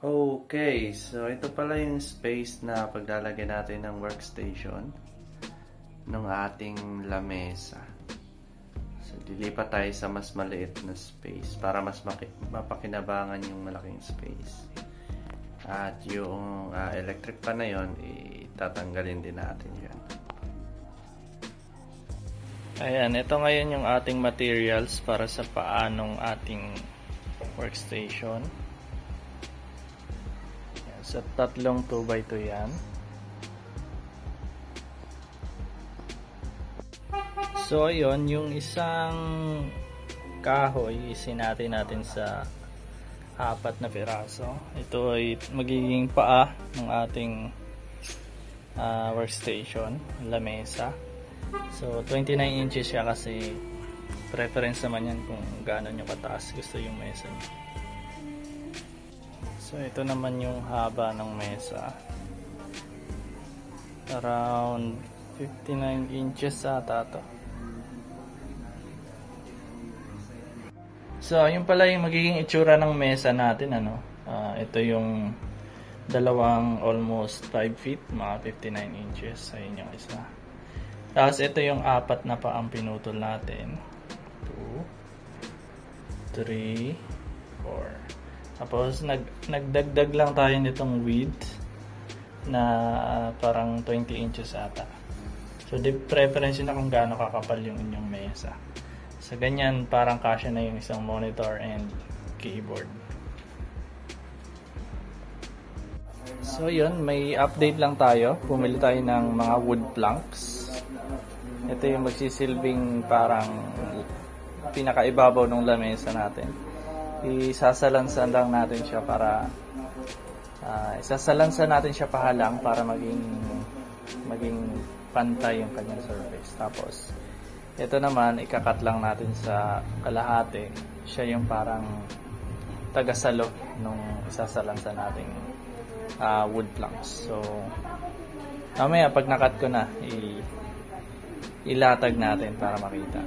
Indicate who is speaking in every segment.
Speaker 1: Okay, so ito pala yung space na paglalagay natin ng workstation ng ating lamesa. So lilipat tayo sa mas maliit na space para mas mapakinabangan yung malaking space. At yung electric pan na yun, itatanggalin din natin yan. Ayan, ito ngayon yung ating materials para sa paanong ating workstation. Sa tatlong 2x2 yan. So ayun, yung isang kahoy isinati natin sa 4 na piraso. Ito ay magiging paa ng ating workstation, lamesa. So 29 inches siya kasi preference naman yan kung gaano nyo kataas gusto yung mesa nyo. So ito naman yung haba ng mesa. Around 59 inches ata to. So yun pala yung magiging itsura ng mesa natin, ano. Ito yung dalawang almost 5 feet, mga 59 inches. Ayun yung isa. Tapos ito yung 4 na pa ang pinutol natin. 2 3 4. Tapos nagdagdag lang tayo nitong width na parang 20 inches ata. So preference na kung gaano kakapal yung inyong mesa. So ganyan parang kasya na yung isang monitor and keyboard. So yun, may update lang tayo. Pumili tayo ng mga wood planks. Ito yung magsisilbing parang pinakaibabaw ng lamesa natin. Isasalansan lang natin siya para isasalansan natin siya pahalang para maging pantay yung kanyang surface. Tapos ito naman ikakat lang natin sa kalahati. Siya yung parang tagasalo nung isasalansan nating wood planks. So mamaya pag nakat ko na ilatag natin para makita.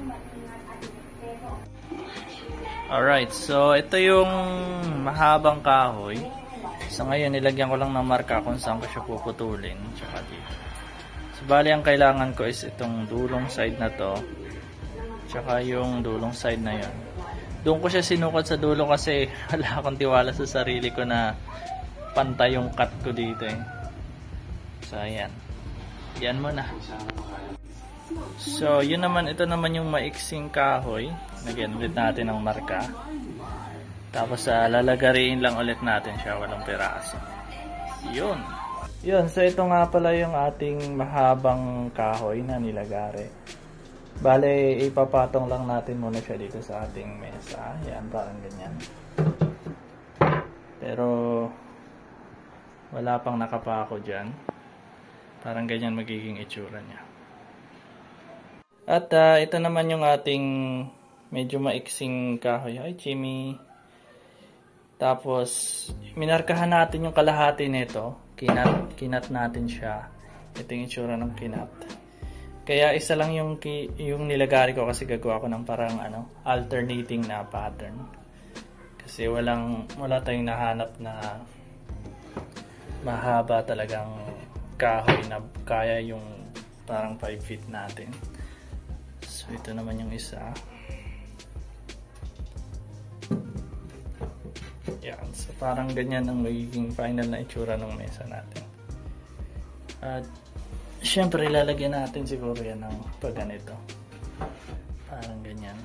Speaker 1: Alright, so ito yung mahabang kahoy. So ngayon nilagyan ko lang ng marka kung saan ko siya puputulin. Tsaka dito. So bali ang kailangan ko is itong dulong side na to. Tsaka yung dulong side na yon. Doon ko siya sinukat sa dulo kasi wala akong tiwala sa sarili ko na pantay yung cut ko dito eh. So ayan. Yan mo na. So, yun naman, ito naman yung maiksing kahoy. Nag-inlet natin ng marka. Tapos, lalagariin lang ulit natin siya, walang piraso. Yun. Yun, so ito nga pala yung ating mahabang kahoy na nilagari. Bale, ipapatong lang natin muna siya dito sa ating mesa. Yan, parang ganyan. Pero, wala pang nakapako dyan. Parang ganyan magiging itsura niya. At ito naman yung ating medyo maiksing kahoy. Hi, Jimmy. Tapos, minarkahan natin yung kalahati nito. Kinat natin siya. Ito yung itsura ng kinat. Kaya isa lang yung nilagari ko kasi gagawa ko ng parang alternating na pattern. Kasi wala tayong nahanap na mahaba talagang kahoy na kaya yung parang 5 feet natin. So ito naman yung isa. Yan. So parang ganyan ang magiging final na itsura ng mesa natin. At syempre lalagyan natin siguro yan ng pag ganito. Parang ganyan.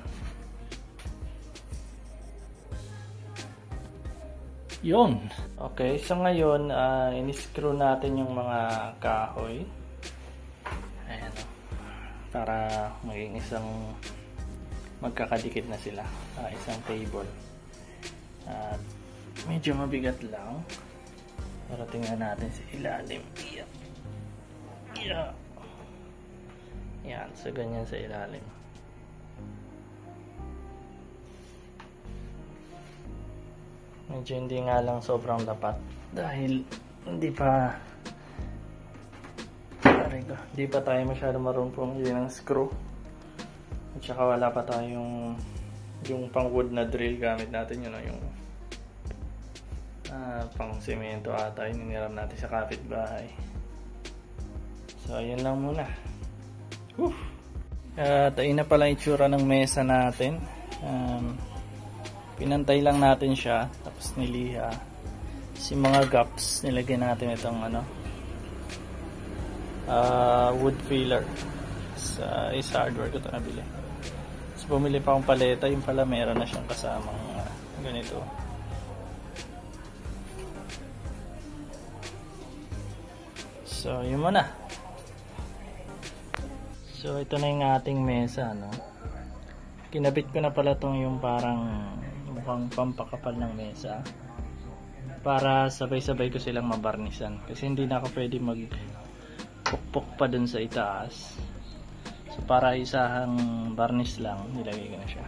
Speaker 1: Yun. Okay. So ngayon in-screw natin yung mga kahoy. Ayan o. Para maging isang magkakadikit na sila, isang table. At medyo mabigat lang para tingnan natin sa ilalim. Yan, so ganyan sa ilalim. Medyo hindi nga lang sobrang dapat dahil hindi pa tayo masyado marunong pumili ng screw. At saka wala pa tayong yung pang wood na drill gamit natin, yun yung Pang semento ata yung niniram natin sa kapitbahay. So ayun lang muna. At ayun na pala yung itsura ng mesa natin. Pinantay lang natin siya, tapos niliha. Si mga gaps nilagyan natin itong wood filler sa hardware ko ito nabili. So bumili pa akong paleta, yung pala meron na siyang kasamang ganito. So yun muna. So ito na yung ating mesa, no? Kinabit ko na pala tong yung parang mukhang pampakapal ng mesa para sabay-sabay ko silang mabarnisan, kasi hindi na ako pwede magpukpok pa dun sa itaas. So para isahang varnish lang nilagay ko na siya.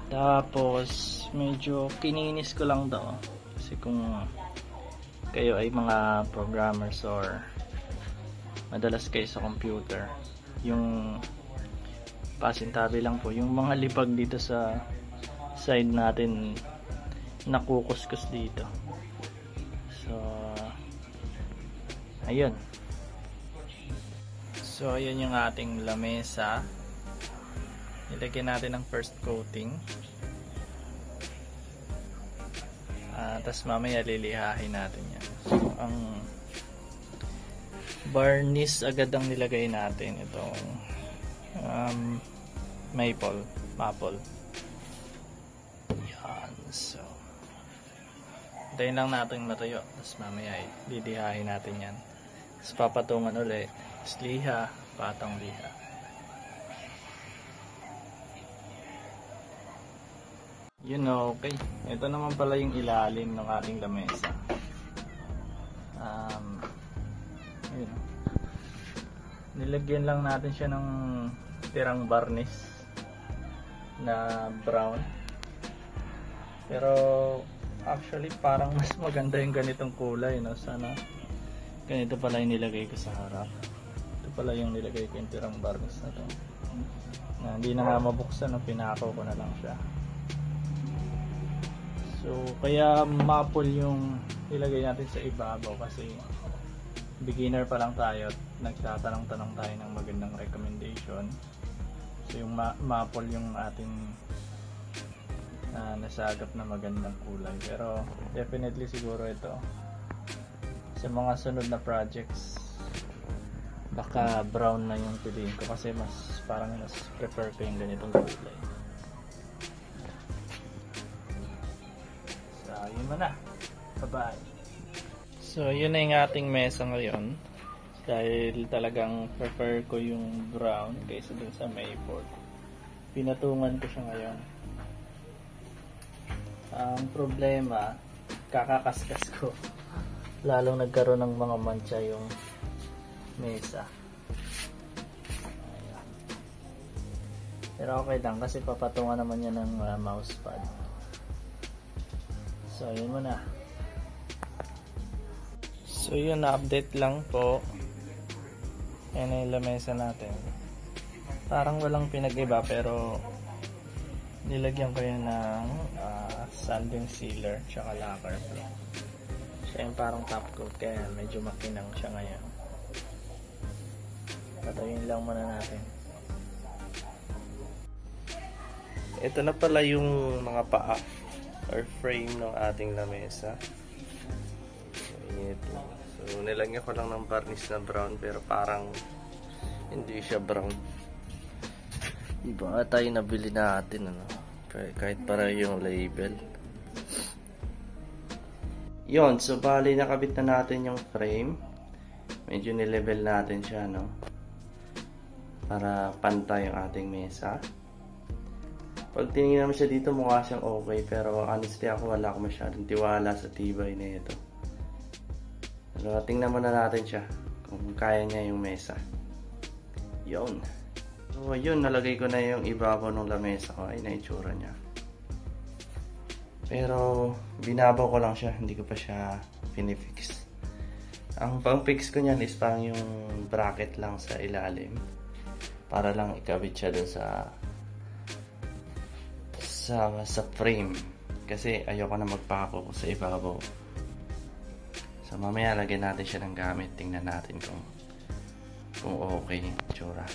Speaker 1: Tapos medyo kininis ko lang daw, kasi kung kayo ay mga programmers or madalas kayo sa computer, yung pasintabi lang po yung mga lipag dito sa side natin nakukuskus dito. So ayun. So ayun yung ating lamesa. Nilagyan natin ng first coating. Tapos mamaya lilihahin natin yan. So ang varnish agad ang nilagay natin, itong maple. Yan. So hintayin lang natin matuyo, tapos mamaya lilihahin natin yan. Tapos papatungan ulit, tapos liha, patong liha. Yun, okay. Ito naman pala yung ilalim ng ating lamesa. Yun. Nilagyan lang natin siya ng tirang varnish na brown. Pero actually parang mas maganda yung ganitong kulay, no? Sana ganito pala yung nilagay ko sa harap. Ito pala yung nilagay ko, yung tirang varnish na to. Na hindi na nga mabuksan, no? Pinako ko na lang siya. So kaya maple yung ilagay natin sa ibabaw, kasi beginner pa lang tayo at nagtatanong-tanong tayo ng magandang recommendation. So yung maple yung ating nasagap na magandang kulay. Pero definitely siguro ito sa mga sunod na projects baka brown na yung piliin ko, kasi mas parang mas prefer ko yung ganitong kulay. So yun muna. Bye-bye. So yun na yung ating mesa ngayon, dahil talagang prefer ko yung brown kaysa dun sa maple. Pinatungan ko siya ngayon. Ang problema, kakakaskas ko, lalong nagkaroon ng mga mancha yung mesa. Ayan. Pero okay lang, kasi papatungan naman yan ng mousepad. So yun muna. So yun, na-update lang po. Yan na yung lamesa natin. Parang walang pinag-iba, pero nilagyan ko yan ng sanding sealer tsaka lacquer pro. Siya yung parang top coat, kaya medyo makinang siya ngayon. Patayin lang muna natin.
Speaker 2: Ito na pala yung mga paa or frame ng ating lamesa. So nilagyan ko lang ng varnish na brown, pero parang hindi siya brown. Iba tayo nabili natin, ano? Kahit para yung label. Yon, so bali nakabit na natin yung frame. Medyo nilevel natin siya, no? Para pantay yung ating mesa. Pag tinignan mo siya dito, mukha siyang okay, pero honestly ako wala akong masyadong tiwala sa tibay na ito. Pero tingnan muna natin siya kung kaya niya yung mesa. Yon. So yun, nalagay ko na yung ibabaw ng lamesa ko. Ay, naitsura niya. Pero binabaw ko lang siya, hindi ko pa siya pinifix. Ang pang-fix ko niyan is parang yung bracket lang sa ilalim, para lang ikabit siya dun sa frame. Kasi ayoko na magpako sa ibabaw. So mamaya lagyan natin siya ng gamit. Tingnan natin kung okay yung itsura.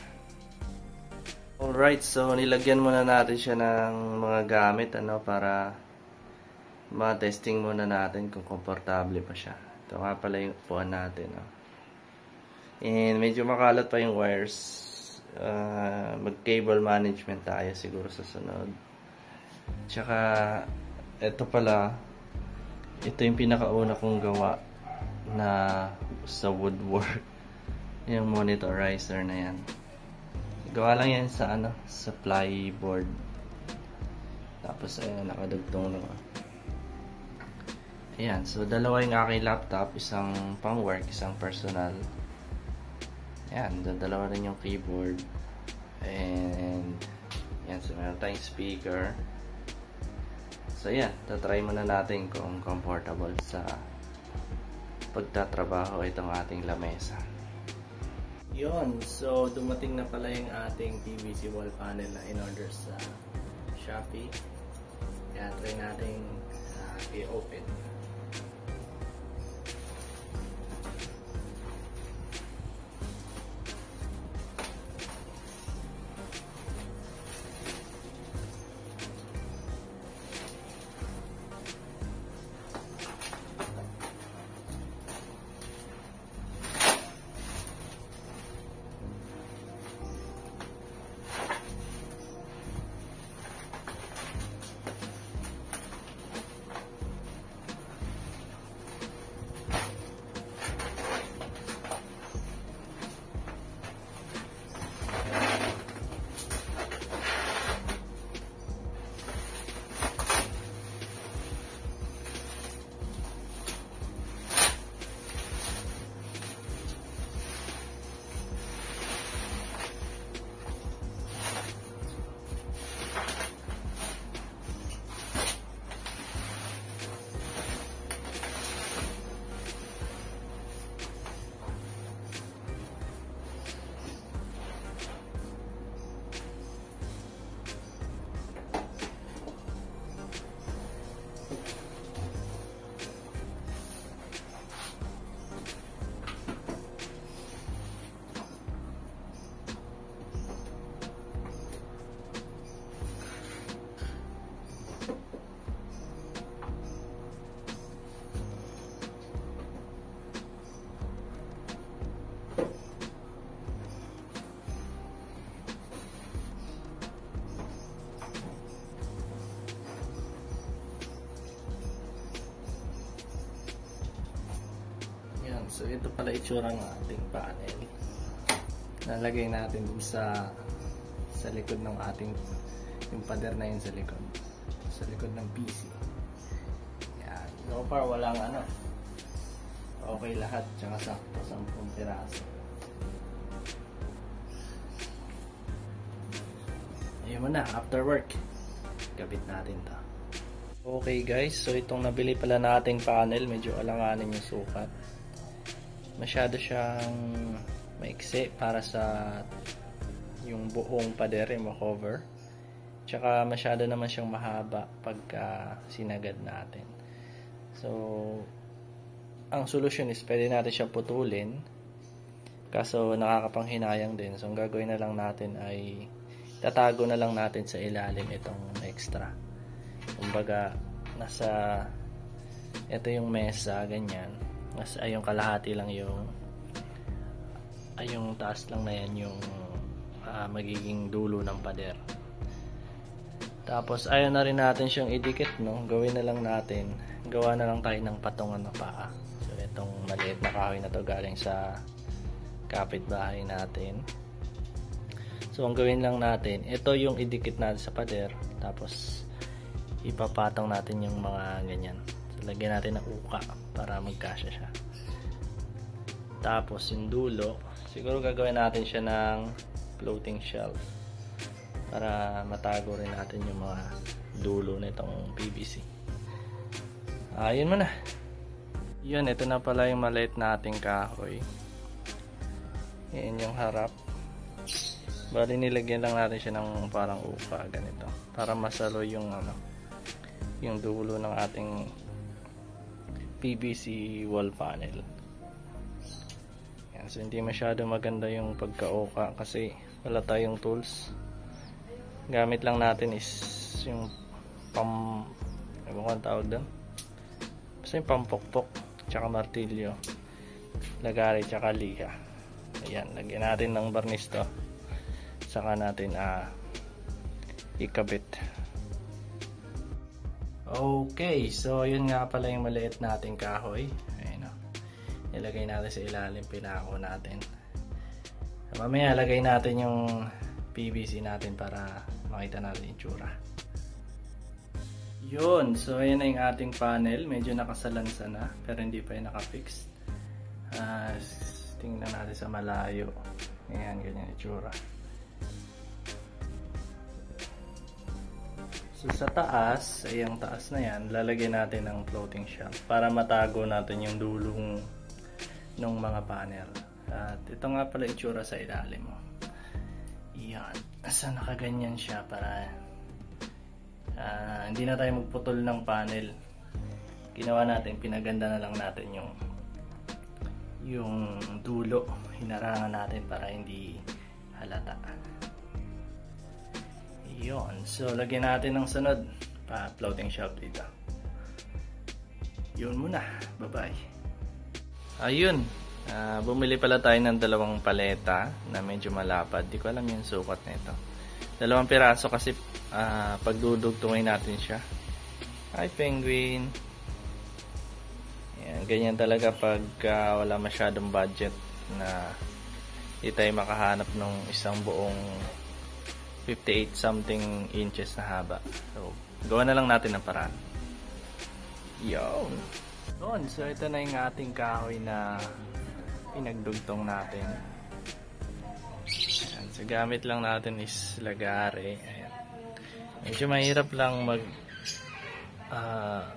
Speaker 2: Alright, so nilagyan muna natin siya ng mga gamit para ma-testing muna natin kung komportable pa siya. Ito nga pala yung upuan natin. And medyo makalat pa yung wires. Mag-cable management tayo siguro sa sunod. Tsaka ito pala, ito yung pinakauna kong gawa na sa woodwork. Yung monitorizer na yan. Gawa lang yan sa sa plyboard. Tapos ayan, nakadugtong lang. Ayan, so dalawa yung aking laptop, isang pang work, isang personal. Ayan, dalawa rin yung keyboard. And yan, so meron tayong speaker. So yan, tatry muna natin kung comfortable sa pagtatrabaho itong ating lamesa. Yun, so dumating na pala yung ating PVC wall panel na in-order sa Shopee. Kaya try natin i-open. So ito pala itsura ng ating panel. Nalagay natin dun sa likod ng ating yung pader na yun sa likod ng PC. Yan. So far walang okay lahat, tsaka sakto 10 piraso. Ayun muna, after work kabit natin to. Okay guys, so itong nabili pala nating panel, medyo alanganin yung sukat. Masyado siyang maiksi para sa yung buong pader yung cover. Tsaka masyado naman siyang mahaba pagka sinagad natin. So ang solusyon is pwede natin siyang putulin. Kaso nakakapanghinayang din. So ang gagawin na lang natin ay tatago na lang natin sa ilalim itong extra. Kumbaga ito yung mesa, ganyan. Yung kalahati lang yung taas lang na yan yung magiging dulo ng pader. Tapos ayaw na rin natin siyang idikit, no? Gawin na lang natin, gawa na lang tayo ng patungan na paa. So itong maliit na kahoy na to galing sa kapitbahay natin. So ang gawin lang natin, ito yung idikit natin sa pader, tapos ipapatong natin yung mga ganyan. So lagyan natin ng uka para magkasya siya. Tapos yung dulo, siguro gagawin natin siya ng floating shelf para matago rin natin yung mga dulo nitong PVC. Yun muna. Yun, ito na pala yung maliit nating kahoy. Yan yung harap. Bali nilagyan lang natin siya ng parang upa ganito para masalo yung
Speaker 1: yung dulo ng ating PVC wall panel. Yan, so hindi masyado maganda yung pagka-oka kasi wala tayong tools. Gamit lang natin is yung ano ang tawag doon? Basta yung pampokpok tsaka martilyo, lagari tsaka liha. Ayan, lagyan natin ng barnis to, saka natin ikabit. Okay, so yun nga pala yung maliit nating kahoy. Ayun, ilagay natin sa ilalim, pinako natin. Mamaya lagay natin yung PVC natin para makita natin yung tsura. Yun, so ayan na yung ating panel. Medyo nakasalansa na, pero hindi pa yung nakafix. Tingnan natin sa malayo. Ayan, ganyan yung tsura. So sa taas, ay yung taas na yan, lalagyan natin ng floating shelf para matago natin yung dulong ng mga panel. At ito nga pala itsura sa ilalim mo. Yan, asa nakaganyan siya para hindi na tayo magputol ng panel. Ginawa natin, pinaganda na lang natin yung dulo, hinarangan natin para hindi halata. Yun, so lagyan natin ng sunod floating shelf dito. Yun muna, bye bye. Ayun, bumili pala tayo ng dalawang paleta na medyo malapad. Di ko alam yung sukat nito. 2 piraso kasi pagdudugtungin natin siya. Hi penguin. Yan, ganyan talaga pag wala masyadong budget na di tayo makahanap ng isang buong 58 something inches na haba. So, gawa na lang natin ng paraan. Yun. So, ito na yung ating kahoy na pinagdugtong natin. Ayan. So, gamit lang natin is lagare. Ayan. Medyo mahirap lang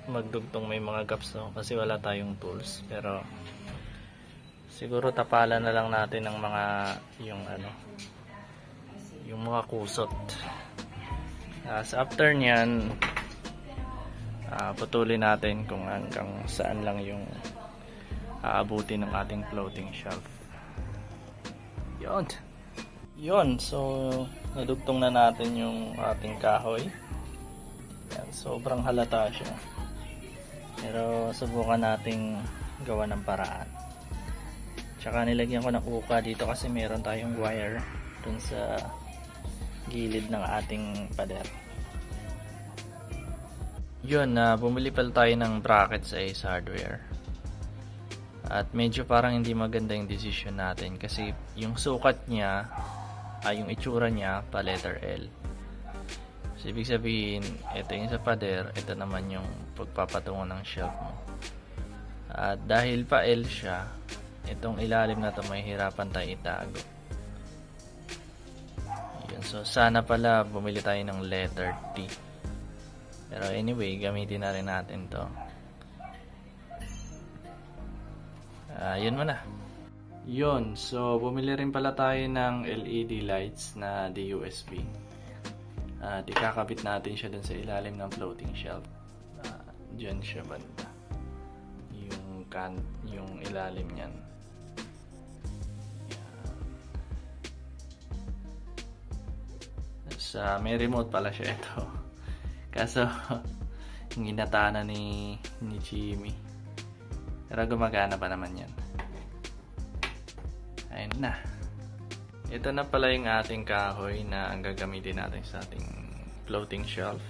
Speaker 1: magdugtong, may mga gaps, no? Kasi wala tayong tools. Pero, siguro tapalan na lang natin ng mga yung mga kusot. So after nyan, putulin natin kung hanggang saan lang yung aabutin ng ating floating shelf. Yun, so nadugtong na natin yung ating kahoy. Yan, sobrang halata siya, pero subukan nating gawa ng paraan. Tsaka nilagyan ko ng uka dito kasi meron tayong wire dun sa gilid ng ating pader. Yun, bumili pala tayo ng bracket sa Ace Hardware. At medyo parang hindi maganda yung decision natin kasi yung sukat niya, yung itsura niya pa letter L. So, ibig sabihin, ito yung sa pader, ito naman yung pagpapatungo ng shelf mo. At dahil pa L siya, itong ilalim na ito may hirapan tayo itago. So sana pala bumili tayo ng letter T. Pero anyway, gamitin na rin natin to. Yun muna. Yun, so bumili rin pala tayo ng LED lights na DUSB. At ikakabit natin siya dun sa ilalim ng floating shelf. Diyan siya banda. Yung ilalim niyan. May remote pala siya ito. Kaso ginata na ni Jimmy. Pero gumagana pa naman yan. Ayun na. Ito na pala yung ating kahoy na ang gagamitin natin sa ating floating shelf.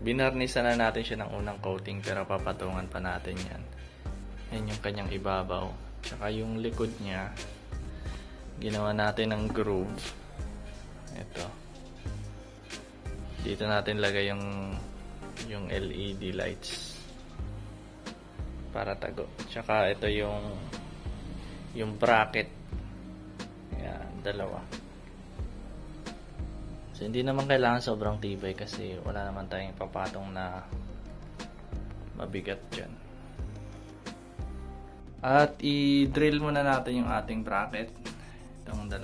Speaker 1: Binarnisan na natin siya ng unang coating pero papatungan pa natin yan. Yan yung kanyang ibabaw. Tsaka yung likod niya, ginawa natin ng groove. Ito. Dito natin lagay yung LED lights para tago. Tsaka ito yung bracket. Ayan, 2. So hindi naman kailangan sobrang tibay kasi wala naman tayong papatong na mabigat dyan. At i-drill muna natin yung ating bracket. Itong 2, 1,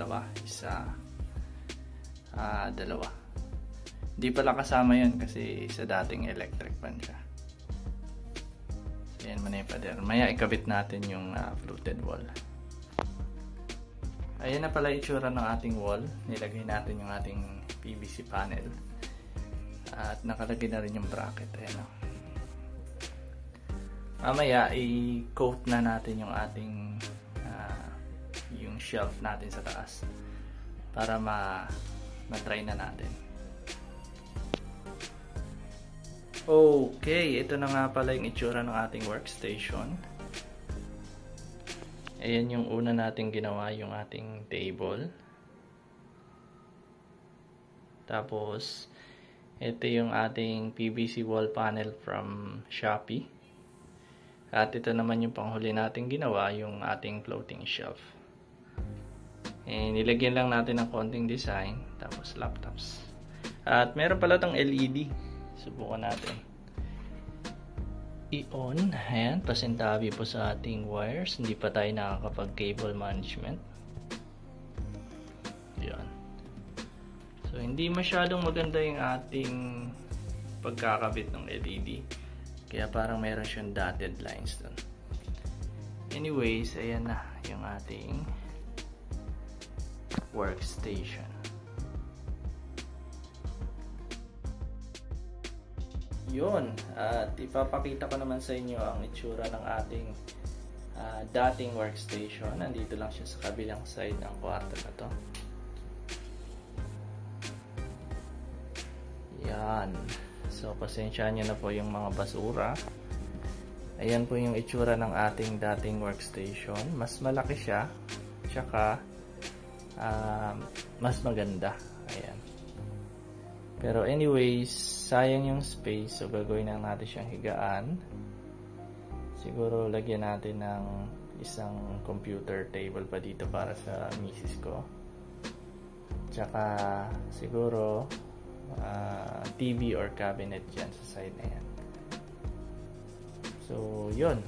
Speaker 1: 2. Di pala kasama yun kasi sa dating electric fan siya. So, yan muna yung pader. Maya ikabit natin yung fluted wall. Ayan na pala itsura ng ating wall. Nilagay natin yung ating PVC panel. At nakalagay na rin yung bracket. Ayan o. Mamaya i-coat na natin yung ating yung shelf natin sa taas. Para ma-try na natin. Okay, ito na nga pala yung itsura ng ating workstation. Ayan yung una nating ginawa, yung ating table. Tapos, ito yung ating PVC wall panel from Shopee. At ito naman yung panghuli nating ginawa, yung ating floating shelf. Nilagyan lang natin ng konting design, tapos laptops. At meron pala tong LED. Subukan natin. I-on. Ayan, pasintabi po sa ating wires. Hindi pa tayo nakakapag-cable management. Yan. So, hindi masyadong maganda yung ating pagkakabit ng LED. Kaya parang meron siyang dotted lines dun. Anyways, ayan na yung ating workstation. Yun, at ipapakita ko naman sa inyo ang itsura ng ating dating workstation. Nandito lang siya sa kabilang side ng kwarto na to. Yan. So, pasensyahan nyo na po yung mga basura. Ayan po yung itsura ng ating dating workstation. Mas malaki siya, tsaka mas maganda. Ayan. Pero anyways, sayang yung space, so gagawin na natin siyang higaan. Siguro lagyan natin ng isang computer table pa dito para sa misis ko. Tsaka siguro TV or cabinet dyan sa side na yan. So yun.